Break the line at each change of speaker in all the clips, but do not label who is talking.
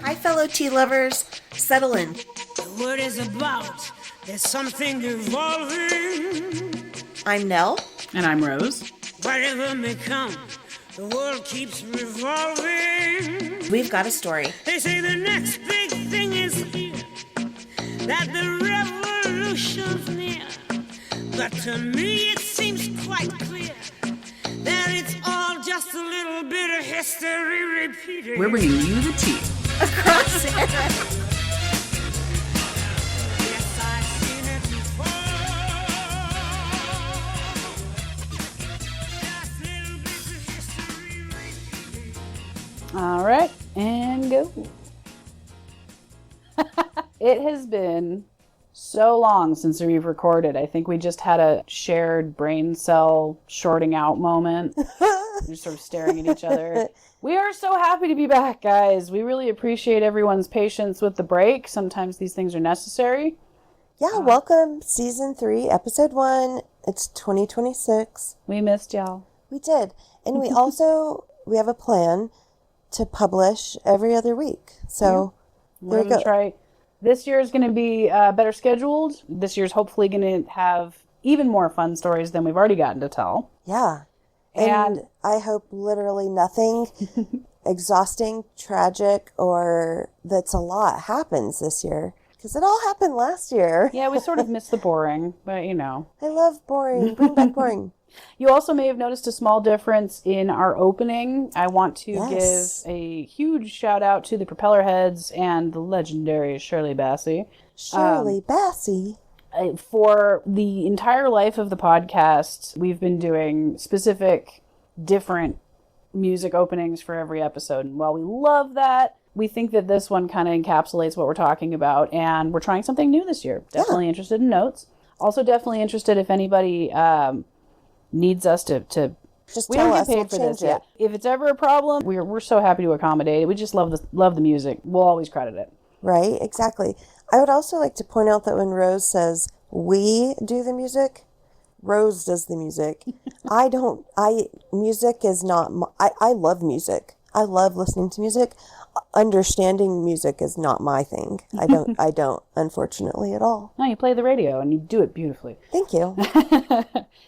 Hi, fellow tea lovers. Settle in.
The word is about. There's something evolving.
I'm Nell.
And I'm Rose.
Whatever may come, the world keeps revolving.
We've got a story.
They say the next big thing is here, that the revolution's near. But to me it seems quite clear that it's all just a little bit of history repeating.
We're bringing you the tea.
Across era.
Yes, I've seen it before. Just little bits of history repeating.
All right, and go. It has been so long since we've recorded. I think we just had a shared brain cell shorting out moment. We're just sort of staring at each other. We are so happy to be back, guys. We really appreciate everyone's patience with the break. Sometimes these things are necessary.
Yeah, welcome, Season 3, Episode 1. It's 2026.
We missed y'all.
We did. And we have a plan to publish every other week. So,
We're
there we
going to
go.
try. This year is going to be better scheduled. This year's hopefully going to have even more fun stories than we've already gotten to tell.
Yeah.
And
I hope literally nothing exhausting, tragic, or that's a lot happens this year. Because it all happened last year.
yeah, we sort of miss the boring, but you know.
I love boring. Bring back boring.
You also may have noticed a small difference in our opening. I want to
Yes.
give a huge shout out to the Propellerheads and the legendary Shirley Bassey.
Shirley Bassey.
For the entire life of the podcast, we've been doing specific, different music openings for every episode. And while we love that, we think that this one kind of encapsulates what we're talking about. And we're trying something new this year. Definitely interested in notes. Also definitely interested if anybody needs us to
Just
we
tell
don't get
us.
paid
We'll
for this.
change it.
Yeah. If it's ever a problem, we're so happy to accommodate it. We just love the music. We'll always credit it.
Right, exactly. I would also like to point out that when Rose says we do the music, Rose does the music. Music is not, I love music. I love listening to music. Understanding music is not my thing. I don't, unfortunately, at all.
No, you play the radio and you do it beautifully.
Thank you.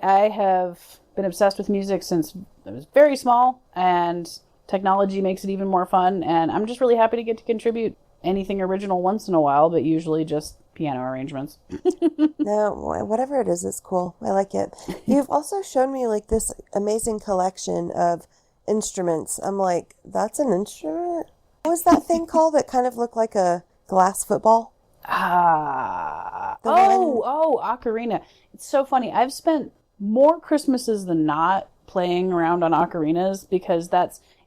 I have been obsessed with music since I was very small, and technology makes it even more fun, and I'm just really happy to get to contribute anything original once in a while, but usually just piano arrangements.
No, whatever it is, it's cool. I like it. You've also shown me like this amazing collection of instruments. I'm like, that's an instrument? What was that thing called that kind of looked like a glass football?
Ocarina. It's so funny. I've spent more Christmases than not playing around on ocarinas because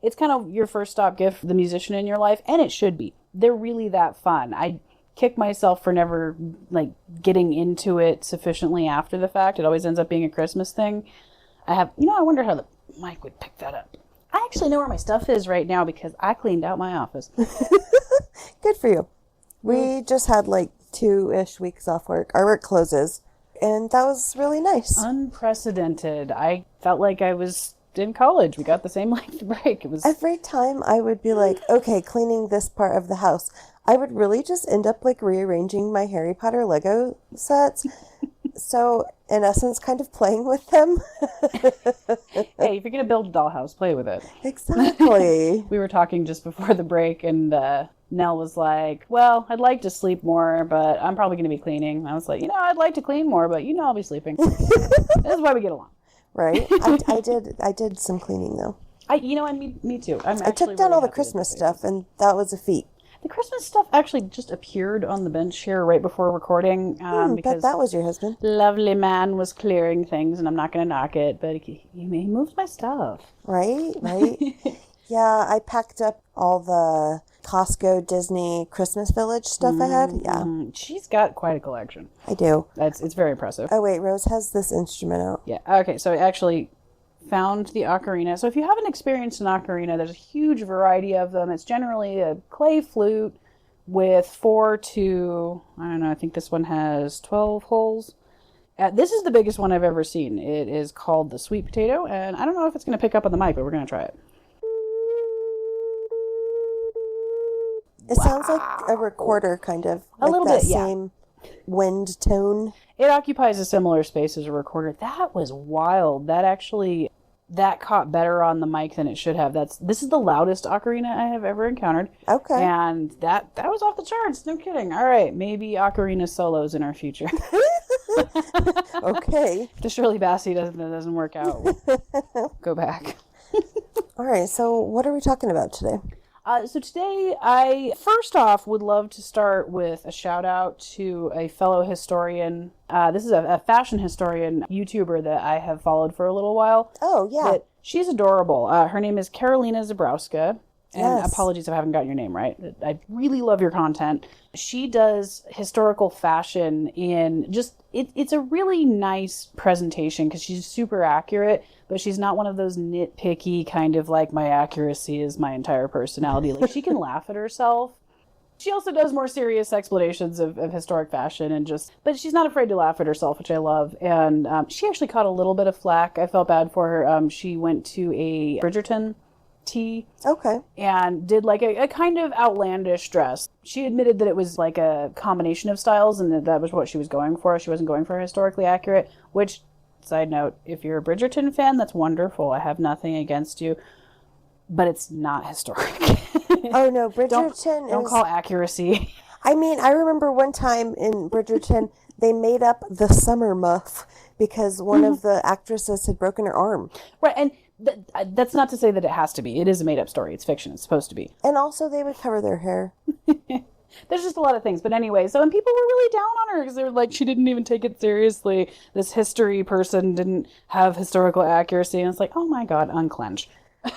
it's kind of your first stop gift for the musician in your life, and it should be. They're really that fun. I kick myself for never like getting into it sufficiently after the fact. It always ends up being a Christmas thing. I wonder how the mic would pick that up. I actually know where my stuff is right now because I cleaned out my office.
Good for you. We just had like 2-ish weeks off work. Our work closes. And that was really nice.
Unprecedented. I felt like I was in college. We got the same length break. It was
Every time I would be like, okay, cleaning this part of the house, I would really just end up like rearranging my Harry Potter Lego sets. So, in essence, kind of playing with them.
hey, if you're gonna build a dollhouse, play with it.
Exactly.
We were talking just before the break, and Nell was like, well, I'd like to sleep more, but I'm probably going to be cleaning. I was like, I'd like to clean more, but I'll be sleeping. This is why we get along.
Right. I did some cleaning though.
Me too.
I took down all the Christmas stuff, and that was a feat.
The Christmas stuff actually just appeared on the bench here right before recording.
Bet
Because
that was your husband.
lovely man was clearing things, and I'm not going to knock it, but he moved my stuff.
Right. Yeah, I packed up all the Costco, Disney, Christmas Village stuff I had. Yeah,
She's got quite a collection.
I do.
It's very impressive.
Oh, wait, Rose has this instrument out.
Yeah. Okay. So I actually found the ocarina. So if you haven't experienced an ocarina, there's a huge variety of them. It's generally a clay flute with 4 to, I don't know, I think this one has 12 holes. This is the biggest one I've ever seen. It is called the Sweet Potato, and I don't know if it's going to pick up on the mic, but we're going to try it.
It sounds like a recorder, kind of. Like
little
that
bit, yeah.
same wind tone.
It occupies a similar space as a recorder. That was wild. That caught better on the mic than it should have. This is the loudest ocarina I have ever encountered.
Okay.
And that was off the charts. No kidding. All right, maybe ocarina solos in our future.
Okay.
If the Shirley Bassey doesn't work out, we'll go back.
All right. So what are we talking about today?
So today, I first off would love to start with a shout out to a fellow historian. This is a fashion historian YouTuber that I have followed for a little while.
Oh, yeah.
But she's adorable. Her name is Karolina Zabrowska. And
Yes.
apologies if I haven't gotten your name right. I really love your content. She does historical fashion in just, it's a really nice presentation because she's super accurate, but she's not one of those nitpicky kind of like my accuracy is my entire personality. Like she can laugh at herself. She also does more serious explanations of historic fashion but she's not afraid to laugh at herself, which I love. And she actually caught a little bit of flack. I felt bad for her. She went to a Bridgerton tea
Okay.
and did like a kind of outlandish dress. She admitted that it was like a combination of styles and that was what she was going for. She wasn't going for historically accurate, which, side note, if you're a Bridgerton fan, that's wonderful. I have nothing against you, but it's not historic.
Oh, no. Bridgerton
Don't
is...
call accuracy.
I mean, I remember one time in Bridgerton, they made up the summer muff because one of the actresses had broken her arm.
Right, and that's not to say that it has to be. It is a made-up story. It's fiction. It's supposed to be.
And also they would cover their hair.
There's just a lot of things. But anyway, so and people were really down on her because they were like, she didn't even take it seriously. This history person didn't have historical accuracy. And it's like, oh my God, unclench.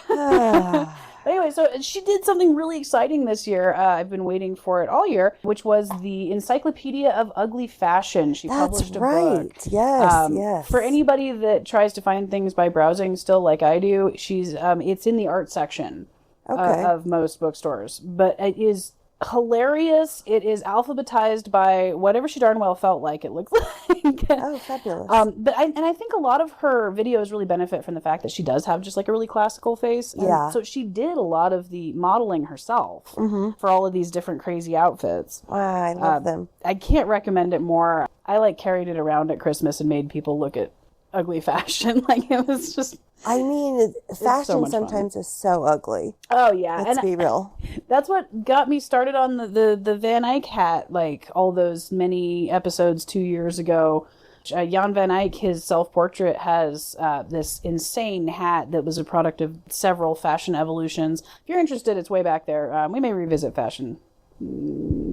But anyway, so she did something really exciting this year. I've been waiting for it all year, which was the Encyclopedia of Ugly Fashion. She
That's
published a
right.
book.
Yes, yes.
For anybody that tries to find things by browsing still like I do, it's in the art section
Okay.
of most bookstores. But it is hilarious. It is alphabetized by whatever she darn well felt like it looks like.
Oh, fabulous.
But I think a lot of her videos really benefit from the fact that she does have just like a really classical face. And
Yeah.
so she did a lot of the modeling herself for all of these different crazy outfits.
Wow, I love them.
I can't recommend it more. I like carried it around at Christmas and made people look at ugly fashion. Like it was just,
I mean, fashion
much fun.
sometimes is so ugly.
oh yeah.
Let's
And
be real.
that's what got me started on the Van Eyck hat, like all those many episodes 2 years ago. Jan Van Eyck, his self-portrait has this insane hat that was a product of several fashion evolutions. If you're interested, it's way back there. We may revisit fashion,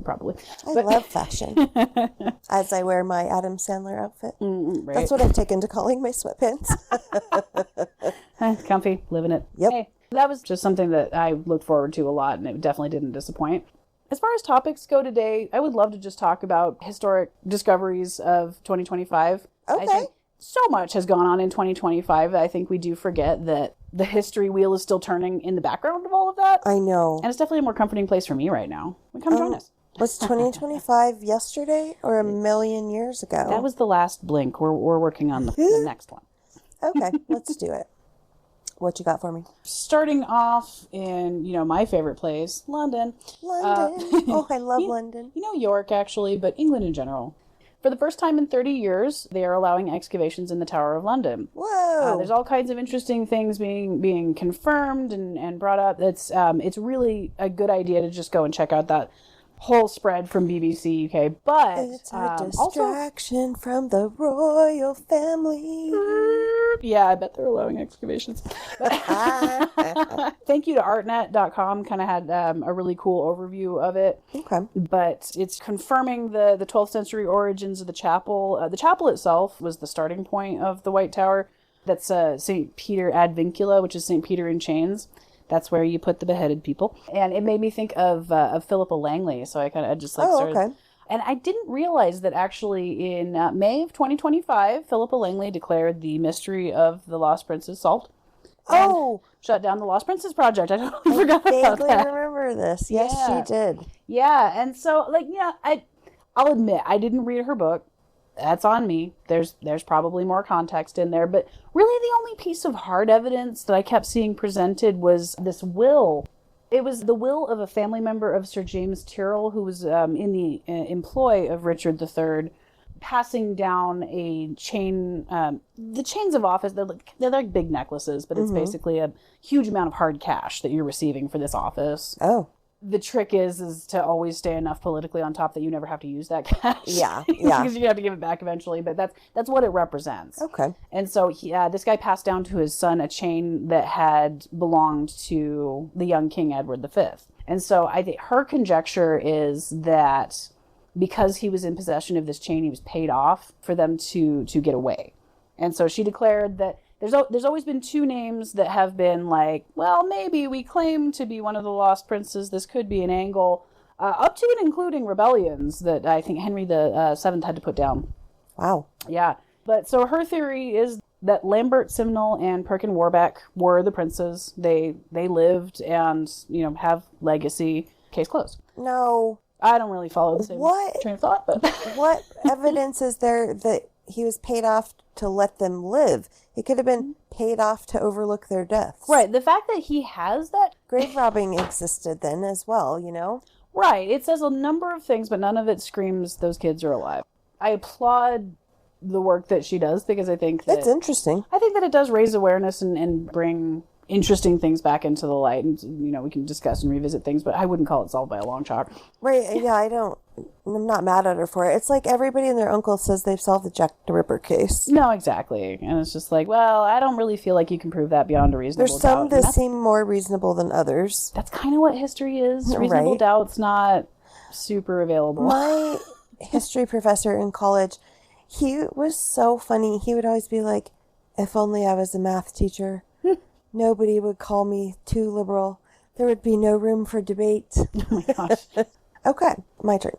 probably.
I love fashion. As I wear my Adam Sandler outfit.
Right.
That's what I've taken to calling my sweatpants.
Comfy, living it.
Yep.
Hey, that was just something that I looked forward to a lot, and it definitely didn't disappoint. As far as topics go today, I would love to just talk about historic discoveries of 2025. I
Okay.
think so much has gone on in 2025. I think we do forget that the history wheel is still turning in the background of all of that.
I know.
And it's definitely a more comforting place for me right now. Come join us.
Was 2025 yesterday or a million years ago?
That was the last blink. We're working on the next one.
Okay, let's do it. What you got for me?
Starting off in, my favorite place, London.
London. Oh, I love London.
York, actually, but England in general. For the first time in 30 years, they are allowing excavations in the Tower of London.
Whoa.
There's all kinds of interesting things being confirmed and brought up. It's really a good idea to just go and check out that whole spread from BBC UK. But
It's a
also,
distraction from the royal family.
yeah, I bet they're allowing excavations. Thank you to artnet.com. Kind of had a really cool overview of it.
Okay.
But it's confirming the 12th century origins of the chapel. The chapel itself was the starting point of the White Tower. That's St. Peter ad Vincula, which is St. Peter in chains. That's where you put the beheaded people. And it made me think of Philippa Langley. So I kind of just started...
okay.
And I didn't realize that actually in May of 2025, Philippa Langley declared the mystery of the Lost Princess solved. And
Oh,
shut down the Lost Princess Project. I totally forgot about
vaguely
that.
remember this. Yes,
Yeah.
she did.
Yeah, and so I'll admit I didn't read her book. That's on me. There's probably more context in there, but really the only piece of hard evidence that I kept seeing presented was this will. It was the will of a family member of Sir James Tyrrell, who was in the employ of Richard III, passing down a chain. The chains of office, they're like big necklaces, but it's basically a huge amount of hard cash that you're receiving for this office.
Oh.
The trick is to always stay enough politically on top that you never have to use that cash.
Yeah.
Because you have to give it back eventually, but that's what it represents.
Okay.
And so this guy passed down to his son a chain that had belonged to the young King Edward V. And so I think her conjecture is that because he was in possession of this chain, he was paid off for them to get away. And so she declared that there's always been two names that have been like, well, maybe we claim to be one of the lost princes. This could be an angle, up to and including rebellions that I think Henry VII had to put down.
Wow.
Yeah. But so her theory is that Lambert Simnel and Perkin Warbeck were the princes. They lived and, have legacy. Case closed.
No.
I don't really follow the same train of thought, but
What evidence is there that he was paid off to let them live? He could have been paid off to overlook their deaths.
right. The fact that he has that,
Grave robbing existed then as well,
right. It says a number of things, but none of it screams those kids are alive. I applaud the work that she does because I think that
It's interesting.
it does raise awareness and bring interesting things back into the light, and we can discuss and revisit things, but I wouldn't call it solved by a long shot.
Right, yeah, I'm not mad at her for it. It's like everybody and their uncle says they've solved the Jack the Ripper case.
No, exactly. And it's just like, well, I don't really feel like you can prove that beyond a reasonable
There's
doubt.
some that seem more reasonable than others.
That's kind of what history is. Reasonable
Right.
doubt's not super available.
My history professor in college, he was so funny. He would always be like, if only I was a math teacher. Nobody would call me too liberal. There would be no room for debate.
Oh my gosh.
Okay, my turn.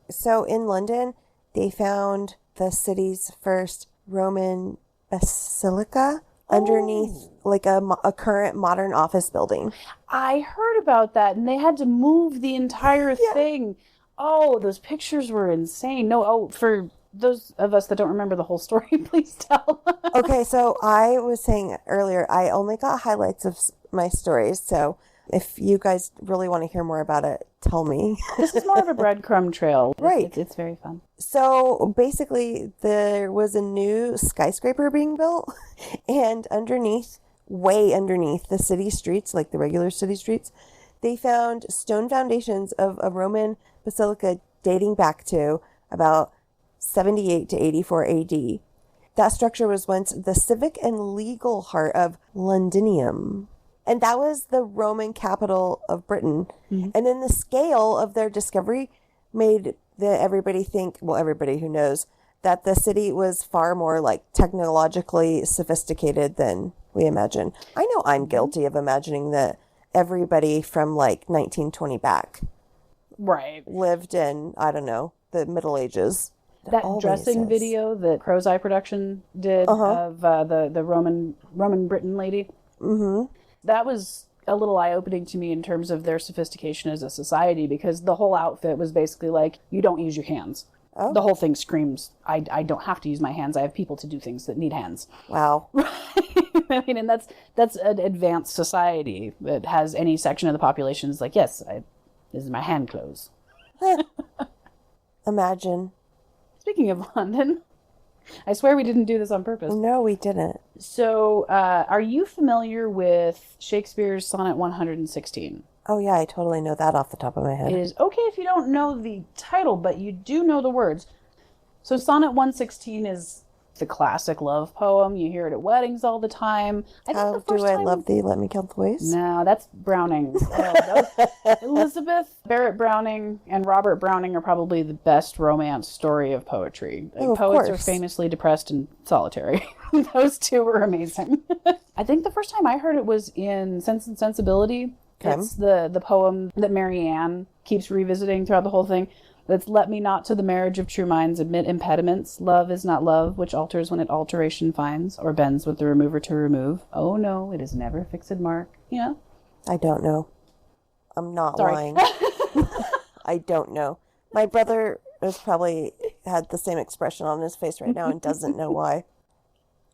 So in London, they found the city's first Roman basilica underneath like a current modern office building.
I heard about that, and they had to move the entire thing. Oh, those pictures were insane. No, for those of us that don't remember the whole story, please tell.
Okay, so I was saying earlier, I only got highlights of my stories. So if you guys really want to hear more about it, tell me.
This is more of a breadcrumb trail.
Right.
It's very fun.
So basically, there was a new skyscraper being built, and way underneath the city streets, like the regular city streets, they found stone foundations of a Roman basilica dating back to about 78 to 84 AD. That structure was once the civic and legal heart of Londinium. And that was the Roman capital of Britain. Mm-hmm. And then the scale of their discovery made everybody think, well, everybody who knows, that the city was far more like technologically sophisticated than we imagine. I know I'm guilty of imagining that everybody from like 1920 back
Right.
lived in, I don't know, the Middle Ages.
That dressing video that Crow's Eye Production did of the Roman Britain lady. Mm-hmm. That was a little eye-opening to me in terms of their sophistication as a society, because the whole outfit was basically like, you don't use your hands. Oh. The whole thing screams, I don't have to use my hands. I have people to do things that need hands.
Wow.
I mean, and that's an advanced society that has any section of the population is like, yes, this is my hand clothes.
Imagine.
Speaking of London, I swear we didn't do this on purpose.
No, we didn't.
So, are you familiar with Shakespeare's Sonnet 116?
Oh, yeah, I totally know that off the top of my head.
It is okay if you don't know the title, but you do know the words. So, Sonnet 116 is the classic love poem. You hear it at weddings all the time.
How do I love thee? Let me count the ways.
No, that's Browning. Elizabeth Barrett Browning and Robert Browning are probably the best romance story of poetry.
Oh, of
Poets
course.
are famously depressed and solitary. Those two were amazing. I think the first time I heard it was in Sense and Sensibility.
Okay.
It's the poem that Mary Ann keeps revisiting throughout the whole thing. That's let me not to the marriage of true minds admit impediments. Love is not love, which alters when it alteration finds, or bends with the remover to remove. Oh no, it is never fixed mark. Yeah.
I don't know. I'm not
Sorry.
lying. I don't know. My brother is probably had the same expression on his face right now and doesn't know why.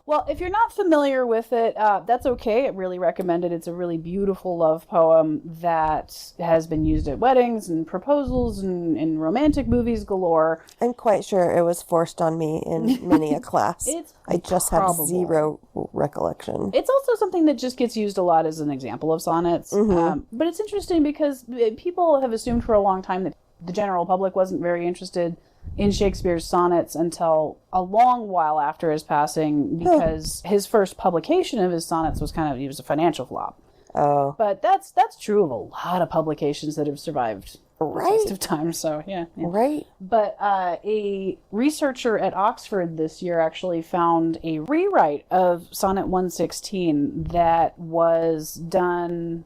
Well, if you're not familiar with it, that's okay. I really recommend it. It's a really beautiful love poem that has been used at weddings and proposals and in romantic movies galore.
I'm quite sure it was forced on me in many a class. I just have
probable.
zero recollection.
It's also something that just gets used a lot as an example of sonnets. But it's interesting because people have assumed for a long time that the general public wasn't very interested in Shakespeare's sonnets until a long while after his passing, because his first publication of his sonnets was he was a financial flop.
Oh.
But that's true of a lot of publications that have survived the test of time. So yeah.
Right.
But a researcher at Oxford this year actually found a rewrite of Sonnet 116 that was done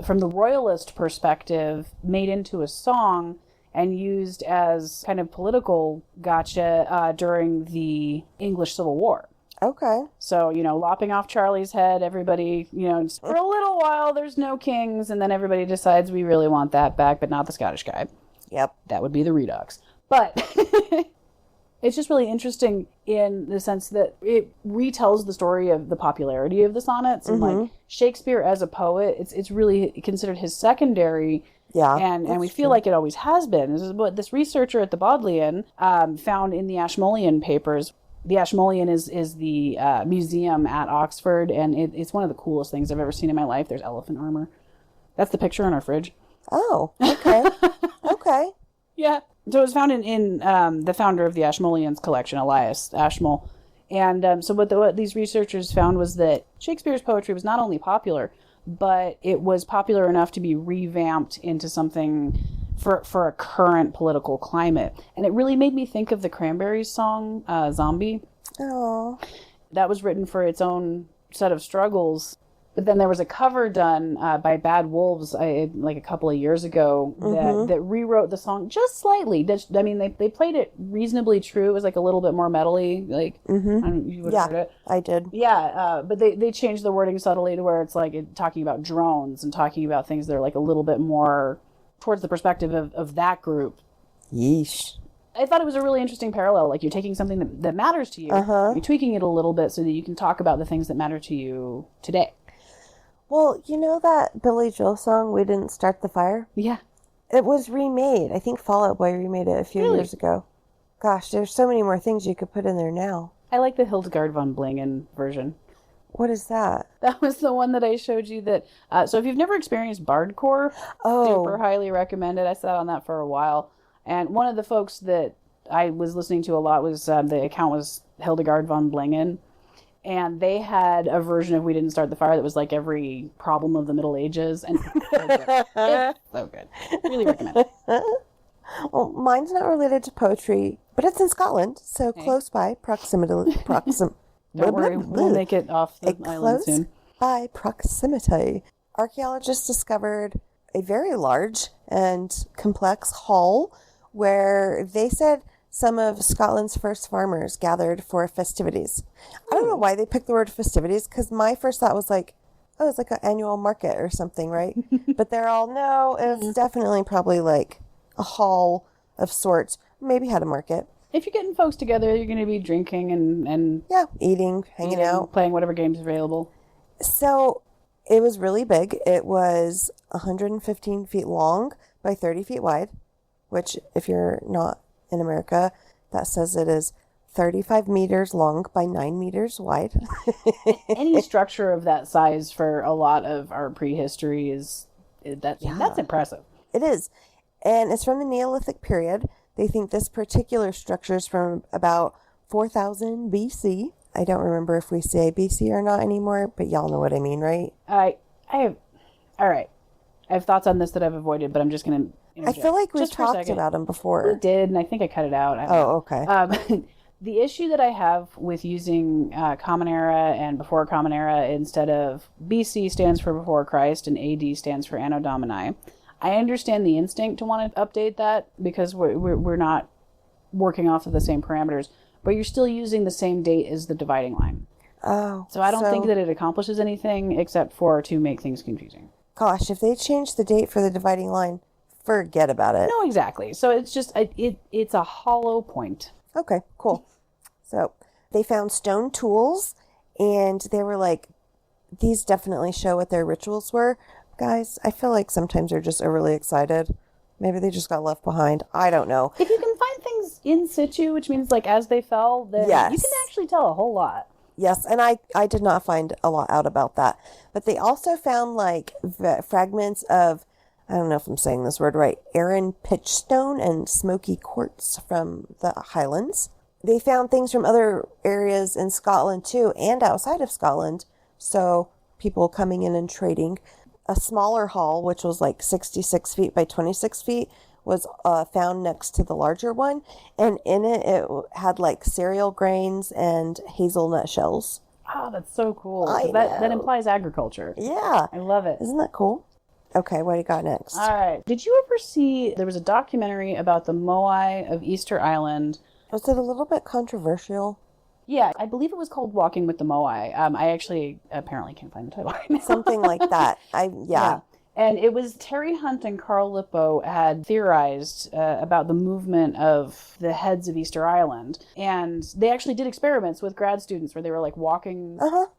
from the royalist perspective, made into a song and used as kind of political gotcha during the English Civil War.
Okay.
So, lopping off Charlie's head, everybody, for a little while there's no kings, and then everybody decides we really want that back, but not the Scottish guy.
Yep.
That would be the Redux. But it's just really interesting in the sense that it retells the story of the popularity of the sonnets, and Shakespeare as a poet, it's really considered his secondary.
Yeah,
and we feel like it always has been. This is what this researcher at the Bodleian found in the Ashmolean papers. The Ashmolean is the museum at Oxford, and it's one of the coolest things I've ever seen in my life. There's elephant armor. That's the picture on our fridge.
Oh, okay. Okay.
Yeah. So it was found in the founder of the Ashmoleans collection, Elias Ashmole. And so what these researchers found was that Shakespeare's poetry was not only popular, but it was popular enough to be revamped into something for a current political climate. And it really made me think of the Cranberries song, Zombie.
Oh.
That was written for its own set of struggles. But then there was a cover done by Bad Wolves like a couple of years ago that rewrote the song just slightly. I mean, they played it reasonably true. It was like a little bit more metally. Like, I don't know if you would have heard it.
I did.
Yeah, but they changed the wording subtly to where it's like talking about drones and talking about things that are like a little bit more towards the perspective of that group.
Yeesh.
I thought it was a really interesting parallel. Like, you're taking something that matters to you, you're tweaking it a little bit so that you can talk about the things that matter to you today.
Well, you know that Billy Joel song, We Didn't Start the Fire?
Yeah.
It was remade. I think Fall Out Boy remade it a few years ago. Gosh, there's so many more things you could put in there now.
I like the Hildegard von Blingen version.
What is that?
That was the one that I showed you that... so if you've never experienced Bardcore, super highly recommend it. I sat on that for a while. And one of the folks that I was listening to a lot was... the account was Hildegard von Blingen. And they had a version of We Didn't Start the Fire that was like every problem of the Middle Ages. And it's so good. Really recommend it.
Well, mine's not related to poetry, but it's in Scotland, so close by proximity.
Don't worry, we'll make it off the island soon.
Close by proximity. Archaeologists discovered a very large and complex hall where they said some of Scotland's first farmers gathered for festivities. I don't know why they picked the word festivities, because my first thought was like, oh, it's like an annual market or something, right? But they're all, no, it's definitely probably like a hall of sorts. Maybe had a market.
If you're getting folks together, you're going to be drinking and
yeah, eating, hanging out.
Playing whatever game's available.
So it was really big. It was 115 feet long by 30 feet wide, which if you're not in America, that says it is 35 meters long by 9 meters wide.
Any structure of that size for a lot of our prehistory that's impressive.
It is. And it's from the Neolithic period. They think this particular structure is from about 4000 BC. I don't remember if we say BC or not anymore, but y'all know what I mean, right?
I have thoughts on this that I've avoided, but I'm just going to
I feel like we talked about them before.
We did, and I think I cut it out.
Okay.
The issue that I have with using Common Era and before Common Era instead of BC stands for before Christ and AD stands for Anno Domini. I understand the instinct to want to update that because we're not working off of the same parameters, but you're still using the same date as the dividing line.
Oh.
So I don't think that it accomplishes anything except for to make things confusing.
Gosh, if they change the date for the dividing line, forget about it.
No, exactly. So it's just it's a hollow point.
Okay, cool. So they found stone tools, and they were like, these definitely show what their rituals were. Guys, I feel like sometimes they're just overly excited. Maybe they just got left behind. I don't know.
If you can find things in situ, which means like as they fell, then
Yes.
you can actually tell a whole lot.
Yes, and I did not find a lot out about that. But they also found like fragments of, I don't know if I'm saying this word right, Aran pitchstone and smoky quartz from the Highlands. They found things from other areas in Scotland too, and outside of Scotland. So people coming in and trading. A smaller hall, which was like 66 feet by 26 feet, was found next to the larger one. And in it, it had like cereal grains and hazelnut shells.
Oh, that's so cool.
I
That
know.
implies agriculture.
Yeah.
I love it.
Isn't that cool? Okay, what do you got next?
All right. Did you ever see, there was a documentary about the Moai of Easter Island.
Was it a little bit controversial?
Yeah, I believe it was called Walking with the Moai. I actually apparently can't find the title right now.
Something like that. Yeah.
And it was Terry Hunt and Carl Lippo had theorized about the movement of the heads of Easter Island. And they actually did experiments with grad students where they were like walking,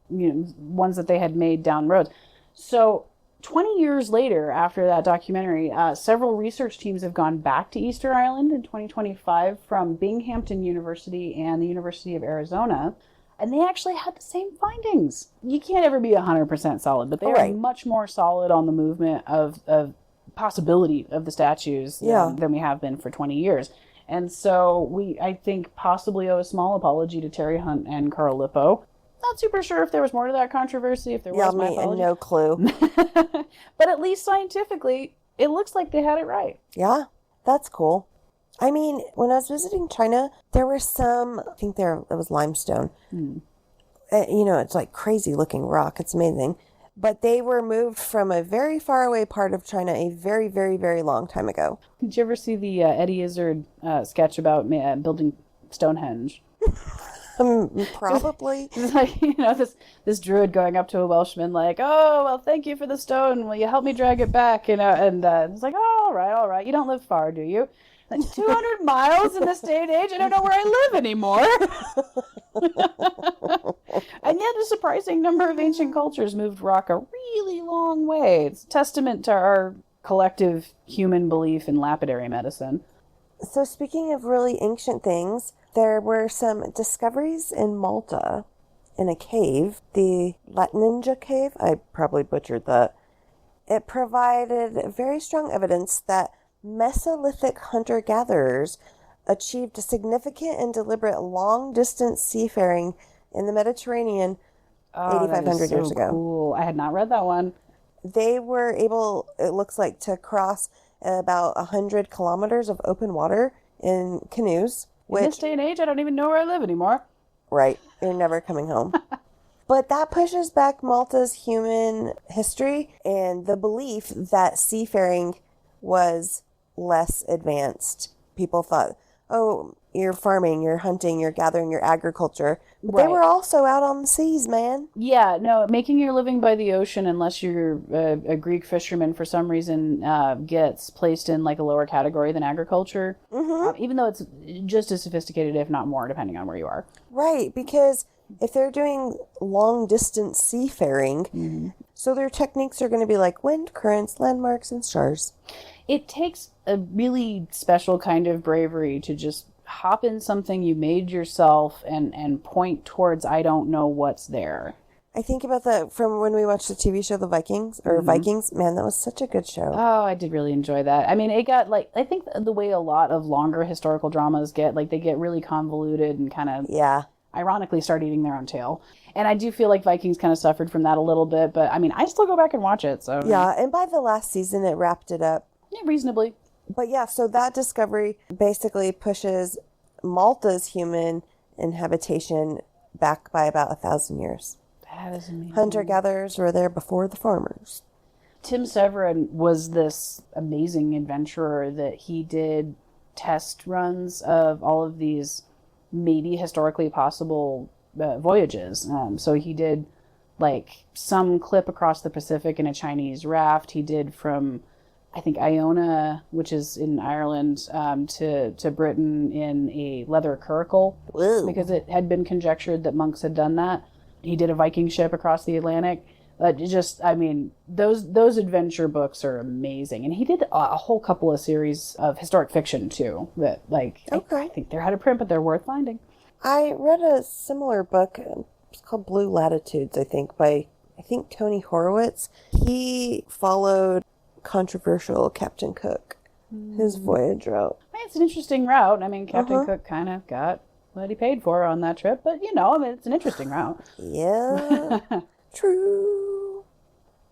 ones that they had made down roads. So 20 years later, after that documentary, several research teams have gone back to Easter Island in 2025 from Binghamton University and the University of Arizona. And they actually had the same findings. You can't ever be 100% solid, but they are
Right.
much more solid on the movement of possibility of the statues than we have been for 20 years. And so I think, possibly owe a small apology to Terry Hunt and Carl Lippo. Not super sure if there was more to that controversy, if there
Yeah,
was, my
me, and
apology.
no clue.
But at least scientifically, it looks like they had it right.
Yeah, that's cool. I mean, when I was visiting China, there were some, I think it was limestone. It's like crazy looking rock. It's amazing. But they were moved from a very far away part of China a very, very, very long time ago.
Did you ever see the Eddie Izzard sketch about building Stonehenge?
Probably.
It's like, this druid going up to a Welshman like, oh, well, thank you for the stone. Will you help me drag it back? And it's like, oh, all right. You don't live far, do you? Like, 200 miles in this day and age? I don't know where I live anymore. And yet a surprising number of ancient cultures moved rock a really long way. It's a testament to our collective human belief in lapidary medicine.
So speaking of really ancient things, there were some discoveries in Malta in a cave, the Latninja cave. I probably butchered that. It provided very strong evidence that Mesolithic hunter-gatherers achieved a significant and deliberate long-distance seafaring in the Mediterranean 8,500 years ago.
Cool. I had not read that one.
They were able, it looks like, to cross about 100 kilometers of open water in canoes.
In this day and age, I don't even know where I live anymore.
Right, you're never coming home. But that pushes back Malta's human history and the belief that seafaring was less advanced. People thought, oh, you're farming, you're hunting, you're gathering, your agriculture. But they
Right.
were also out on the seas, man.
Yeah, no, making your living by the ocean, unless you're a Greek fisherman for some reason, gets placed in like a lower category than agriculture. Even though it's just as sophisticated, if not more, depending on where you are.
Right, because if they're doing long distance seafaring, so their techniques are going to be like wind, currents, landmarks, and stars.
It takes a really special kind of bravery to just hop in something you made yourself and point towards, I don't know what's there.
I think about that from when we watched the TV show The Vikings, or Vikings. Man, that was such a good show.
Oh, I did really enjoy that. I mean, it got like, I think the way a lot of longer historical dramas get, like they get really convoluted and kind of
Yeah.
ironically start eating their own tail. And I do feel like Vikings kind of suffered from that a little bit, but I mean, I still go back and watch it, so
Yeah, and by the last season, it wrapped it up.
yeah, reasonably.
But yeah, so that discovery basically pushes Malta's human inhabitation back by about 1,000 years.
That is amazing.
Hunter-gatherers were there before the farmers.
Tim Severin was this amazing adventurer that he did test runs of all of these maybe historically possible voyages. So he did like some clip across the Pacific in a Chinese raft. He did from I think Iona, which is in Ireland, to Britain in a leather curricle,
Whoa.
because it had been conjectured that monks had done that. He did a Viking ship across the Atlantic. Those adventure books are amazing, and he did a whole couple of series of historic fiction too. That I think they're out of print, but they're worth finding.
I read a similar book. It's called Blue Latitudes, I think, by Tony Horowitz. He followed controversial Captain Cook, his voyage route.
It's an interesting route. I mean, Captain Cook kind of got what he paid for on that trip, but it's an interesting route.
Yeah, true.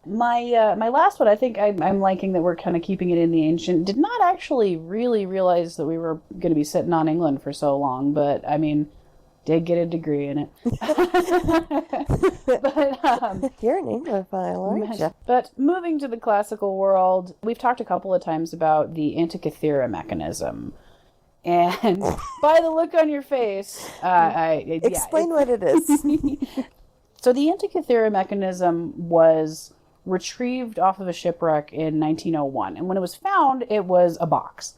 My last one, I think I'm liking that we're kind of keeping it in the ancient. Did not actually really realize that we were going to be sitting on England for so long, but I mean, did get a degree in it. But
you're an Anglophile, aren't you?
But moving to the classical world, we've talked a couple of times about the Antikythera mechanism. And by the look on your face,
Explain what it is.
So the Antikythera mechanism was retrieved off of a shipwreck in 1901. And when it was found, it was a box.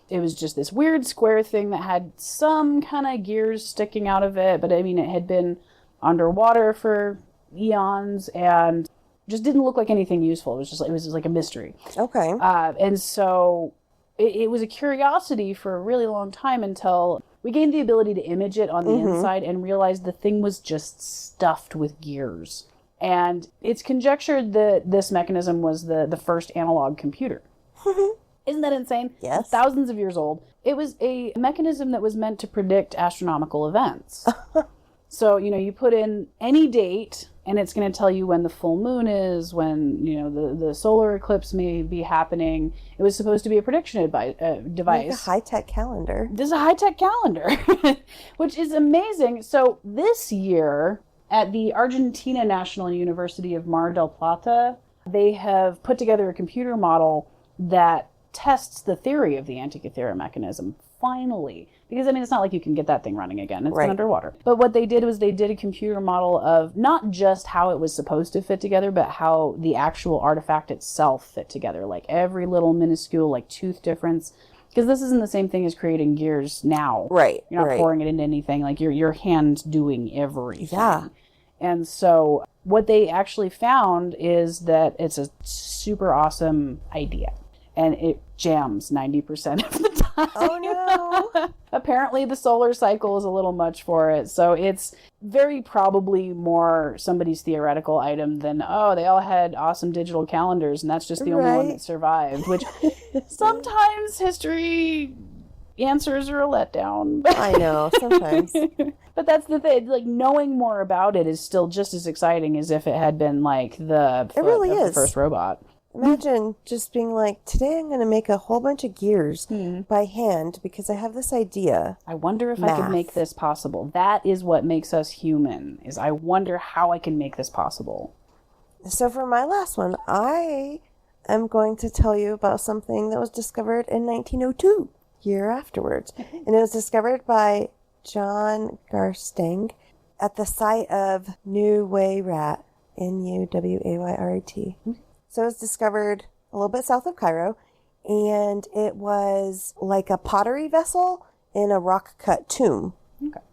It was just this weird square thing that had some kind of gears sticking out of it. But I mean, it had been underwater for eons and just didn't look like anything useful. It was just like a mystery.
Okay.
And so it was a curiosity for a really long time until we gained the ability to image it on the inside and realized the thing was just stuffed with gears. And it's conjectured that this mechanism was the first analog computer. Isn't that insane?
Yes.
Thousands of years old. It was a mechanism that was meant to predict astronomical events. So, you put in any date and it's going to tell you when the full moon is, when, the solar eclipse may be happening. It was supposed to be a prediction device.
Like a high-tech calendar.
This is a high-tech calendar, which is amazing. So this year at the Argentina National University of Mar del Plata, they have put together a computer model that tests the theory of the Antikythera mechanism, finally. Because, I mean, it's not like you can get that thing running again. It's been underwater. But what they did was they did a computer model of not just how it was supposed to fit together, but how the actual artifact itself fit together. Like every little minuscule, tooth difference. Because this isn't the same thing as creating gears now.
Right.
You're not pouring it into anything. Like your hand doing everything.
Yeah.
And so what they actually found is that it's a super awesome idea. And it jams 90% of the time.
Oh, no.
Apparently the solar cycle is a little much for it. So it's very probably more somebody's theoretical item than, they all had awesome digital calendars and that's just the only one that survived. Which sometimes history answers are a letdown.
I know, sometimes.
But that's the thing. Knowing more about it is still just as exciting as if it had been the
it really is.
The first robot.
Imagine just being like, today I'm going to make a whole bunch of gears by hand because I have this idea.
I wonder if I could make this possible. That is what makes us human, is I wonder how I can make this possible.
So for my last one, I am going to tell you about something that was discovered in 1902, year afterwards. And it was discovered by John Garstang at the site of Nuwayrat, Nuwayrat. So it was discovered a little bit south of Cairo, and it was like a pottery vessel in a rock-cut tomb.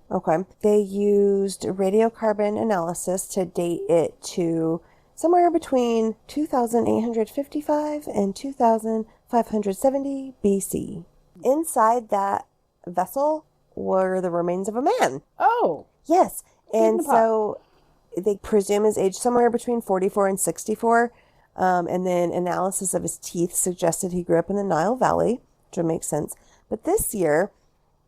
Okay. They used radiocarbon analysis to date it to somewhere between 2,855 and 2,570 BC. Inside that vessel were the remains of a man.
Oh.
Yes. And so they presume his age somewhere between 44 and 64. And then analysis of his teeth suggested he grew up in the Nile Valley, which would make sense. But this year,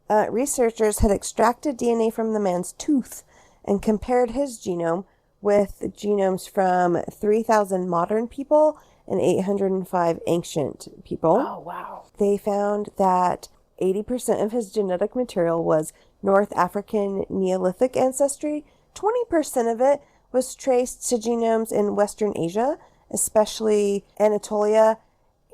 researchers had extracted DNA from the man's tooth and compared his genome with genomes from 3,000 modern people and 805 ancient people.
Oh, wow.
They found that 80% of his genetic material was North African Neolithic ancestry. 20% of it was traced to genomes in Western Asia, especially Anatolia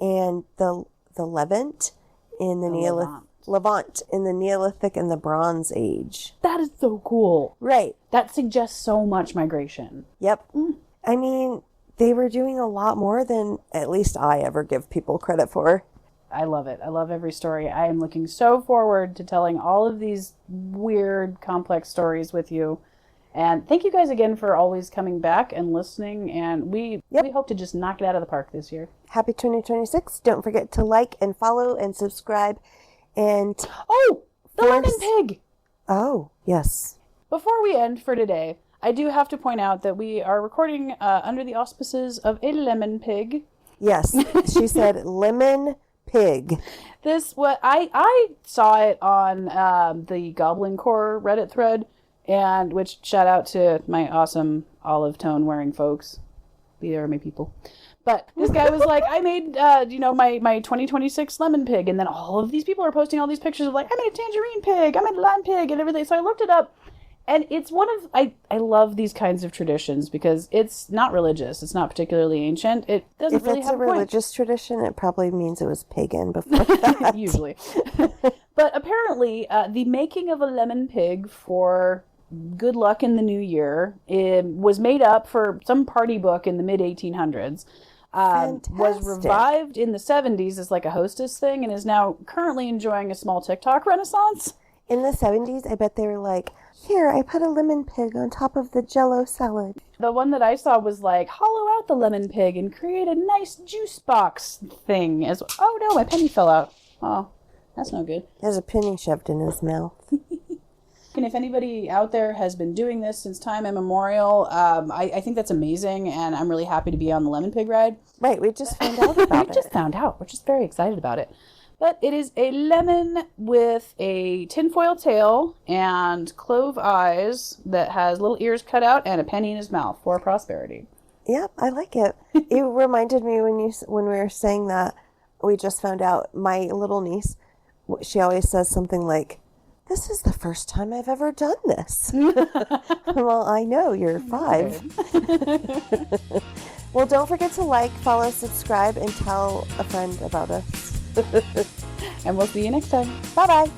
and the Levant in the Levant in the Neolithic and the Bronze Age.
That is so cool.
Right.
That suggests so much migration.
Yep. I mean, they were doing a lot more than at least I ever give people credit for.
I love it. I love every story. I am looking so forward to telling all of these weird, complex stories with you. And thank you guys again for always coming back and listening. And we hope to just knock it out of the park this year.
Happy 2026. Don't forget to like and follow and subscribe. And
oh, the lemon pig.
Oh, yes.
Before we end for today, I do have to point out that we are recording under the auspices of a lemon pig.
Yes, she said lemon pig.
I saw it on the Goblin Core Reddit thread, and which shout out to my awesome olive tone wearing folks. They are my people. But this guy was like, I made my 2026 lemon pig, and then all of these people are posting all these pictures of like, I made a tangerine pig, I made a lime pig, and everything. So I looked it up. And it's I love these kinds of traditions because it's not religious. It's not particularly ancient. It doesn't really have a point.
If it's a religious tradition, it probably means it was pagan before that.
Usually. But apparently, the making of a lemon pig for good luck in the new year was made up for some party book in the mid-1800s. Was revived in the 70s as like a hostess thing and is now currently enjoying a small TikTok renaissance.
In the 70s, I bet they were like, here, I put a lemon pig on top of the Jell-O salad.
The one that I saw was like, hollow out the lemon pig and create a nice juice box thing. Oh no, my penny fell out. Oh, that's no good.
There's a penny shoved in his mouth.
And if anybody out there has been doing this since time immemorial, I think that's amazing, and I'm really happy to be on the lemon pig ride.
Right, we just found out about it.
We just found out. We're just very excited about it. But it is a lemon with a tinfoil tail and clove eyes that has little ears cut out and a penny in his mouth for prosperity.
Yep, I like it. It reminded me when we were saying that, we just found out, my little niece, she always says something like, this is the first time I've ever done this. Well, I know, you're 5. Well, don't forget to like, follow, subscribe, and tell a friend about us.
And we'll see you next time.
Bye-bye.